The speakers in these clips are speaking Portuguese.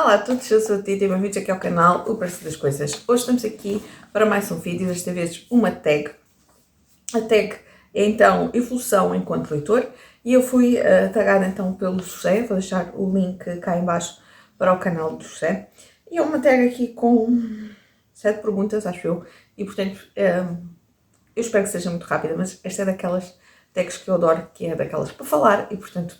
Olá a todos, eu sou a Tita e bem-vindos aqui ao canal O Preço das Coisas. Hoje estamos aqui para mais um vídeo, desta vez uma tag. A tag é então Evolução enquanto leitor e eu fui tagada então pelo José, vou deixar o link cá em baixo para o canal do José. E é uma tag aqui com 7 perguntas, acho eu, e portanto eu espero que seja muito rápida, mas esta é daquelas tags que eu adoro, que é daquelas para falar e portanto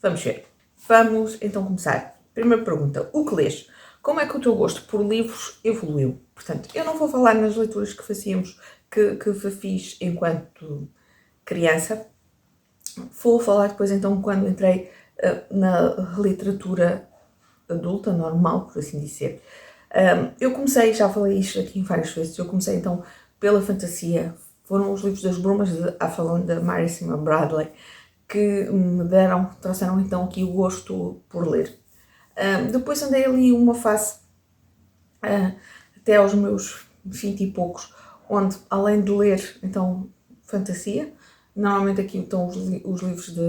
vamos ver. Vamos então começar. Primeira pergunta, o que lês? Como é que o teu gosto por livros evoluiu? Portanto, eu não vou falar nas leituras que fazíamos, que fiz enquanto criança. Vou falar depois então quando entrei na literatura adulta, normal, por assim dizer. Eu comecei, já falei isto aqui várias vezes, eu comecei então pela fantasia. Foram os livros das Brumas de Avalon, da Mary Simon Bradley, que me trouxeram então aqui o gosto por ler. Depois andei ali uma fase, até aos meus 20 e poucos, onde além de ler, então, fantasia, normalmente aqui estão os livros da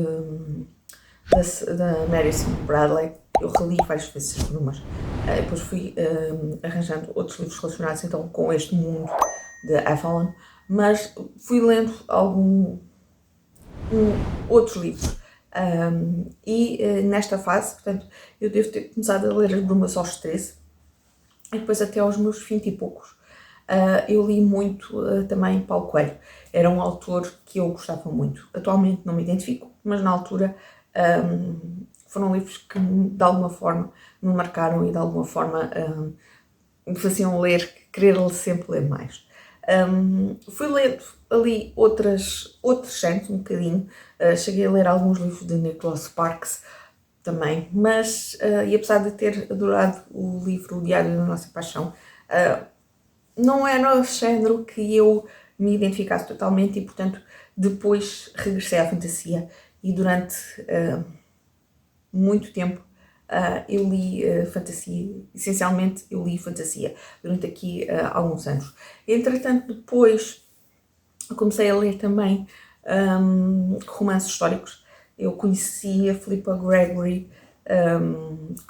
Mary Simon Bradley, eu reli várias vezes as Brumas, depois fui arranjando outros livros relacionados então com este mundo de Avalon, mas fui lendo outros livros. Nesta fase, portanto, eu devo ter começado a ler as Brumas aos 13 e depois até aos meus 20 e poucos. Eu li muito também Paulo Coelho, era um autor que eu gostava muito. Atualmente não me identifico, mas na altura foram livros que de alguma forma me marcaram e de alguma forma me faziam querer sempre ler mais. Fui lendo ali outros géneros um bocadinho, cheguei a ler alguns livros de Nicholas Sparks também, mas e apesar de ter adorado o livro O Diário da Nossa Paixão, não era o género que eu me identificasse totalmente e portanto depois regressei à fantasia e durante muito tempo eu li fantasia, essencialmente eu li fantasia durante aqui alguns anos. Entretanto, depois comecei a ler também romances históricos. Eu conheci a Philippa Gregory,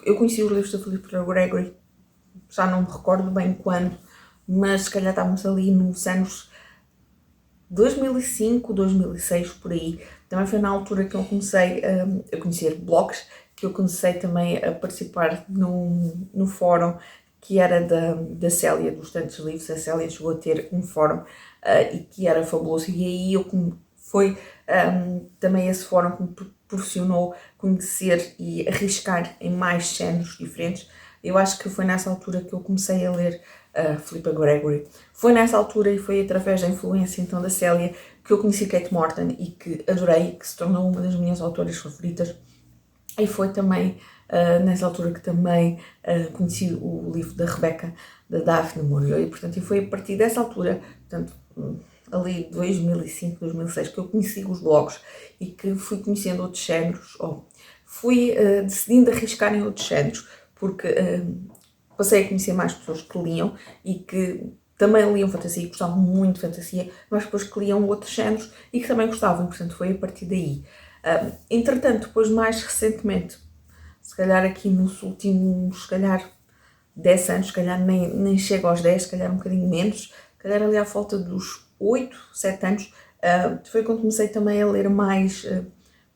eu conheci os livros da Philippa Gregory, já não me recordo bem quando, mas se calhar estávamos ali nos anos 2005, 2006, por aí. Também foi na altura que eu comecei a conhecer blogs, que eu comecei também a participar no fórum que era da Célia, dos Tantos Livros. A Célia chegou a ter um fórum e que era fabuloso. E aí foi também esse fórum que me proporcionou conhecer e arriscar em mais géneros diferentes. Eu acho que foi nessa altura que eu comecei a ler Philippa Gregory. Foi nessa altura e foi através da influência então da Célia que eu conheci Kate Morton e que adorei, que se tornou uma das minhas autoras favoritas. E foi também nessa altura que também conheci o livro da Rebecca, da Daphne Moreau, e portanto foi a partir dessa altura, portanto ali 2005, 2006, que eu conheci os blogs e que fui conhecendo outros géneros, fui decidindo arriscar em outros géneros, porque passei a conhecer mais pessoas que liam e que também liam fantasia, gostavam muito de fantasia, mas depois que liam outros géneros e que também gostavam, portanto foi a partir daí. Entretanto, depois mais recentemente, se calhar aqui nos últimos, se calhar 10 anos, se calhar nem chego aos 10, se calhar um bocadinho menos, se calhar ali à volta dos 8, 7 anos, foi quando comecei também a ler mais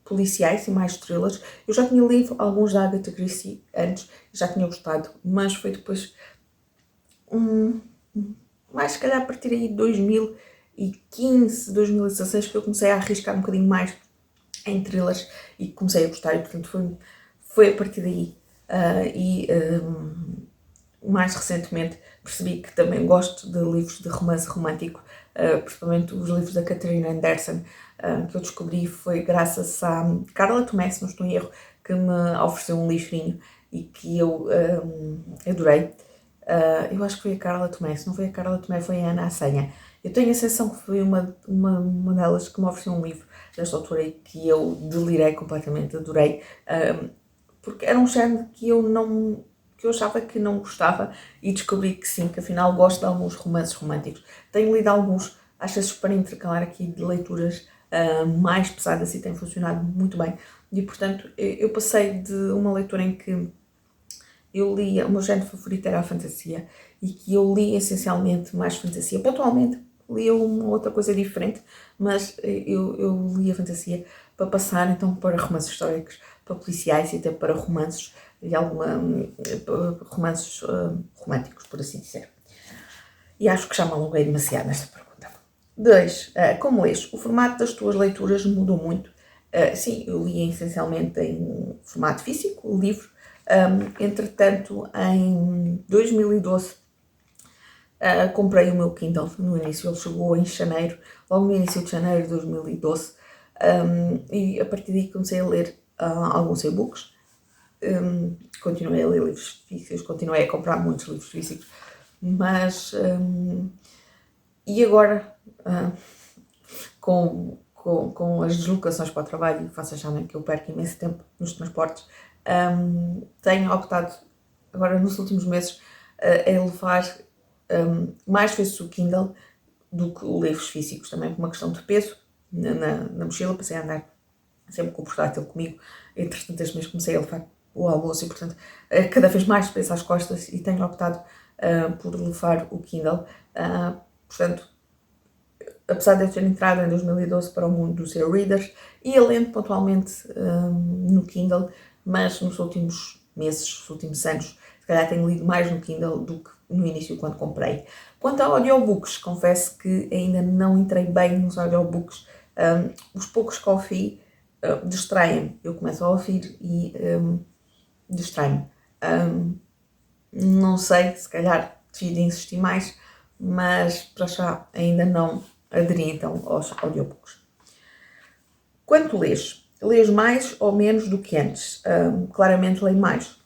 policiais e mais thrillers. Eu já tinha lido alguns da Agatha Christie antes, já tinha gostado, mas foi depois, mais se calhar a partir aí de 2015, 2016, que eu comecei a arriscar um bocadinho mais em thrillers e comecei a gostar e portanto foi a partir daí. Mais recentemente percebi que também gosto de livros de romance romântico, principalmente os livros da Catherine Anderson, que eu descobri foi graças à Carla Tomé, se não estou em erro, que me ofereceu um livrinho e que eu adorei. Eu acho que foi a Carla Tomé, se não foi a Carla Tomé foi a Ana Assanha. Eu tenho a sensação que foi uma delas que me ofereceu um livro desta autora e que eu delirei completamente, adorei, porque era um género que eu achava que não gostava e descobri que sim, que afinal gosto de alguns romances românticos. Tenho lido alguns, às vezes para intercalar aqui de leituras mais pesadas e tem funcionado muito bem. E portanto eu passei de uma leitura em que eu lia, o meu género favorito era a fantasia e que eu lia essencialmente mais fantasia. Pontualmente lia uma outra coisa diferente, mas eu lia fantasia para passar então para romances históricos, para policiais e até para romances e romances românticos, por assim dizer. E acho que já me alonguei demasiado nesta pergunta. 2. Como lês? O formato das tuas leituras mudou muito? Sim, eu li essencialmente em formato físico, o livro. Entretanto, em 2012, comprei o meu Kindle no início. Ele chegou em janeiro, logo no início de janeiro de 2012. E a partir daí comecei a ler alguns e-books. Continuei a ler livros físicos, continuei a comprar muitos livros físicos, mas e agora com as deslocações para o trabalho, faço achar que eu perco imenso tempo nos transportes, tenho optado agora nos últimos meses a levar mais vezes o Kindle do que livros físicos, também por uma questão de peso na mochila. Passei a andar sempre com o portátil comigo, entretanto este mês comecei a levar o almoço e portanto cada vez mais peso às costas e tenho optado por levar o Kindle. Portanto, apesar de eu ter entrado em 2012 para o mundo dos e-readers, ia lendo pontualmente no Kindle, mas nos últimos meses, nos últimos anos, se calhar tenho lido mais no Kindle do que no início quando comprei. Quanto a audiobooks, confesso que ainda não entrei bem nos audiobooks. Os poucos que ouvi distraem-me. Eu começo a ouvir e distrai-me. Não sei, se calhar devia de insistir mais, mas para já ainda não aderi então aos audiobooks. Quando lês? Lês mais ou menos do que antes? Claramente leio mais.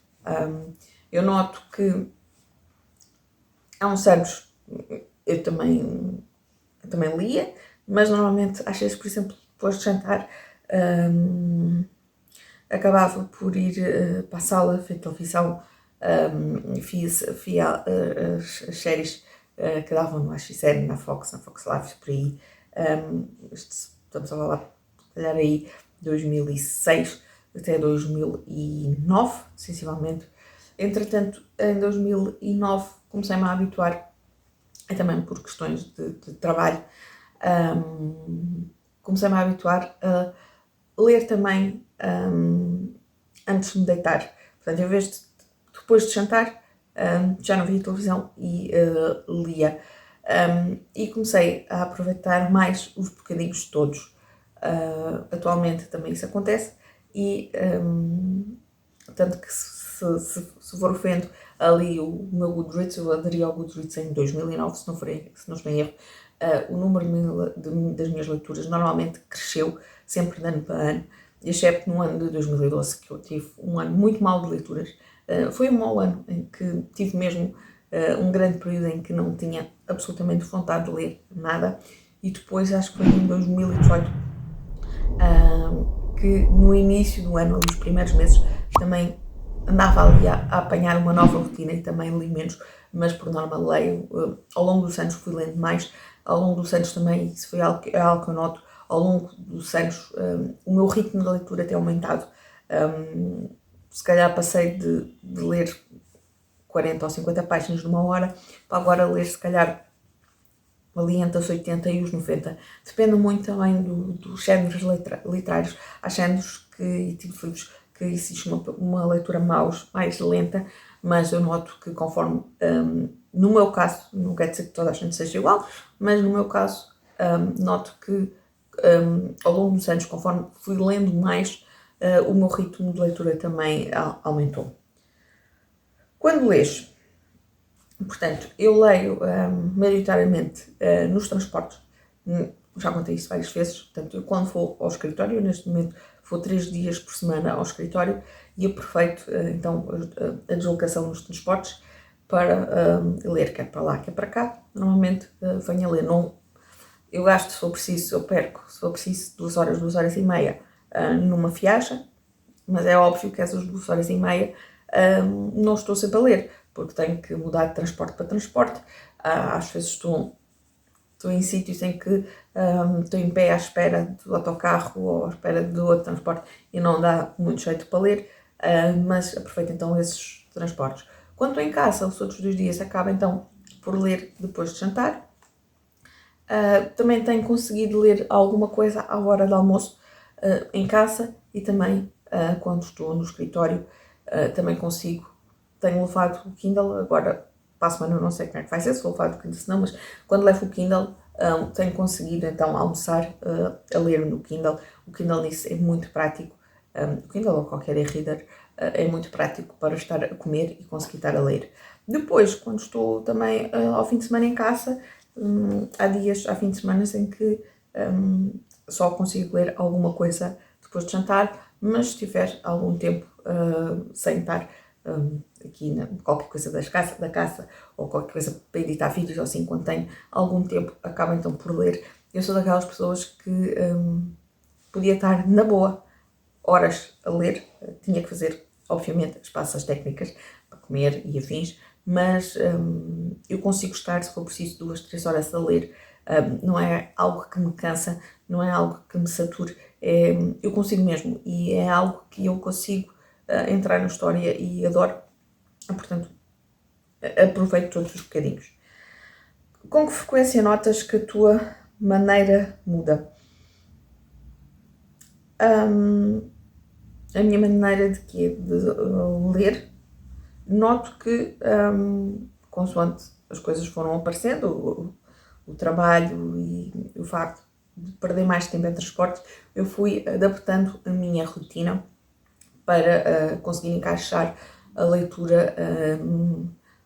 Eu noto que há uns anos eu também lia, mas normalmente às vezes, por exemplo, depois de jantar, acabava por ir para a sala, ver televisão, via as séries que davam no AXN, na Fox Live, por aí. Estamos a falar, se calhar aí, 2006 até 2009, sensivelmente. Entretanto, em 2009 comecei-me a habituar, e também por questões de trabalho, comecei-me a habituar a ler também antes de me deitar. Portanto, em vez de depois de jantar, já não via televisão e lia. E comecei a aproveitar mais os bocadinhos todos. Atualmente também isso acontece e tanto que se for vendo ali o meu Goodreads, eu aderi ao Goodreads em 2009, se não estou em erro, o número das minhas leituras normalmente cresceu sempre de ano para ano, exceto no ano de 2012, que eu tive um ano muito mau de leituras. Foi um mau ano em que tive mesmo um grande período em que não tinha absolutamente vontade de ler nada, e depois acho que foi em 2018 que no início do ano, nos primeiros meses, também andava ali a apanhar uma nova rotina e também li menos, mas por norma leio. Ao longo dos anos fui lendo mais, ao longo dos anos também, isso foi algo que eu noto, ao longo dos anos o meu ritmo de leitura tem aumentado. Se calhar passei de ler 40 ou 50 páginas numa hora para agora ler se calhar ali entre os 80 e os 90. Depende muito também dos géneros literários. Há géneros e tipos de livros que existe uma leitura mais lenta, mas eu noto que conforme, no meu caso, não quer dizer que toda a gente seja igual, mas no meu caso noto que ao longo dos anos, conforme fui lendo mais, o meu ritmo de leitura também aumentou. Quando lês? Portanto, eu leio maioritariamente nos transportes. Já contei isso várias vezes. Portanto, eu quando vou ao escritório, neste momento vou 3 dias por semana ao escritório e aproveito então a deslocação nos transportes para ler, quer para lá, quer para cá. Normalmente venho a ler. Não, eu gasto, se for preciso, eu perco, se for preciso, 2 horas e meia numa viagem, mas é óbvio que essas 2 horas e meia não estou sempre a ler, porque tenho que mudar de transporte para transporte. Às vezes estou em sítios em que estou em pé à espera do autocarro ou à espera do outro transporte e não dá muito jeito para ler, mas aproveito então esses transportes. Quando estou em casa, os outros 2 dias acabo então por ler depois de jantar. Também tenho conseguido ler alguma coisa à hora do almoço em casa e também quando estou no escritório também consigo. Tenho levado o Kindle, agora para a semana eu não sei como é que vai ser, se vou levar o Kindle, se não, mas quando levo o Kindle tenho conseguido então almoçar a ler no Kindle. O Kindle nisso é muito prático, o Kindle ou qualquer e-reader é muito prático para estar a comer e conseguir estar a ler. Depois, quando estou também ao fim de semana em casa, há fins de semana em que só consigo ler alguma coisa depois de jantar, mas se tiver algum tempo sem estar aqui qualquer coisa da caça ou qualquer coisa para editar vídeos ou assim, quando tenho algum tempo, acabo então por ler. Eu sou daquelas pessoas que podia estar na boa horas a ler, tinha que fazer, obviamente, as passas técnicas para comer e afins, mas eu consigo estar, se for preciso, 2, 3 horas a ler. Não é algo que me cansa, não é algo que me sature, eu consigo mesmo e é algo que eu consigo entrar na história e adoro, portanto, aproveito todos os bocadinhos. Com que frequência notas que a tua maneira muda? A minha maneira de quê? De ler. Noto que, consoante as coisas foram aparecendo, o trabalho e o facto de perder mais tempo em transportes, eu fui adaptando a minha rotina para conseguir encaixar a leitura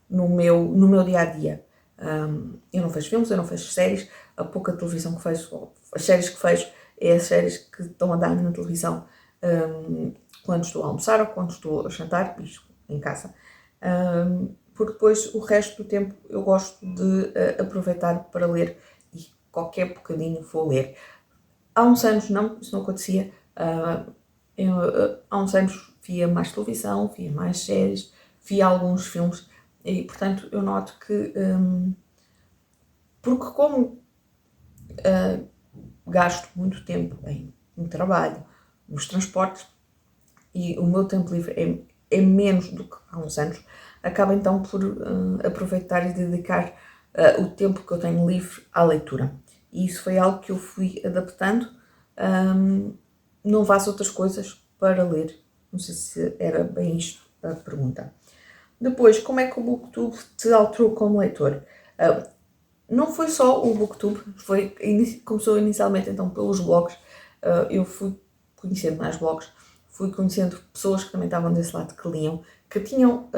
no meu dia-a-dia. Eu não vejo filmes, eu não vejo séries, a pouca televisão que vejo, as séries que vejo, é as séries que estão a dar na televisão quando estou a almoçar ou quando estou a jantar, isto em casa. Porque depois o resto do tempo eu gosto de aproveitar para ler e qualquer bocadinho vou ler. Há uns anos não, isso não acontecia. Há uns anos via mais televisão, via mais séries, via alguns filmes e, portanto, eu noto que, porque como gasto muito tempo no trabalho, nos transportes e o meu tempo livre é menos do que há uns anos, acabo então por aproveitar e dedicar o tempo que eu tenho livre à leitura. E isso foi algo que eu fui adaptando. Não faço outras coisas para ler. Não sei se era bem isto a pergunta. Depois, como é que o BookTube te alterou como leitor? Não foi só o BookTube, começou inicialmente então pelos blogs. Eu fui conhecendo mais blogs, fui conhecendo pessoas que também estavam desse lado, que liam, que tinham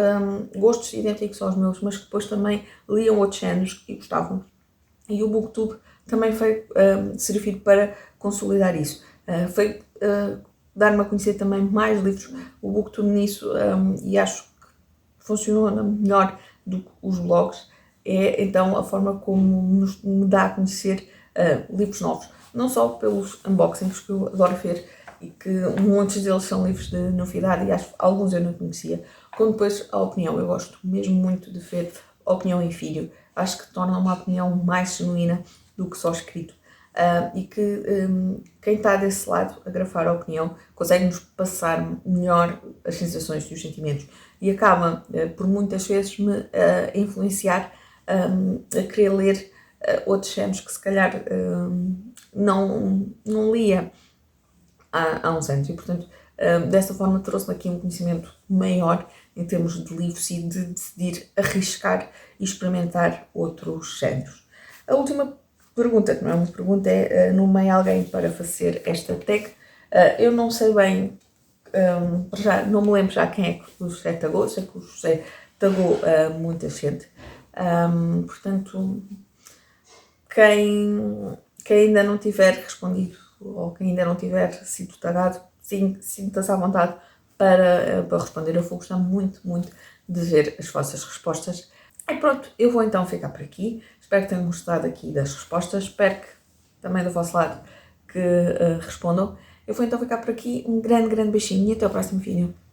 gostos idênticos aos meus, mas que depois também liam outros géneros e gostavam. E o BookTube também foi servir para consolidar isso. Foi dar-me a conhecer também mais livros. O BookTube nisso, e acho que funciona melhor do que os blogs, é então a forma como me dá a conhecer livros novos. Não só pelos unboxings que eu adoro ver e que muitos deles são livros de novidade e acho que alguns eu não conhecia, como depois a opinião. Eu gosto mesmo muito de ver a opinião em vídeo. Acho que torna uma opinião mais genuína do que só escrito. E que quem está desse lado a grafar a opinião consegue-nos passar melhor as sensações e os sentimentos e acaba por muitas vezes me influenciar a querer ler outros géneros que se calhar não lia há uns anos e, portanto, dessa forma trouxe-me aqui um conhecimento maior em termos de livros e de decidir arriscar e experimentar outros géneros. A última pergunta, que não é uma pergunta, é nomeie alguém para fazer esta tag. Eu não sei bem, já não me lembro já quem é que o José tagou, sei que o José tagou muita gente. Portanto, quem ainda não tiver respondido ou quem ainda não tiver sido tagado, sinta-se à vontade para responder. Eu vou gostar muito, muito de ver as vossas respostas. E pronto, eu vou então ficar por aqui. Espero que tenham gostado aqui das respostas. Espero que também do vosso lado que respondam. Eu vou então ficar por aqui. Um grande, grande beijinho e até o próximo vídeo.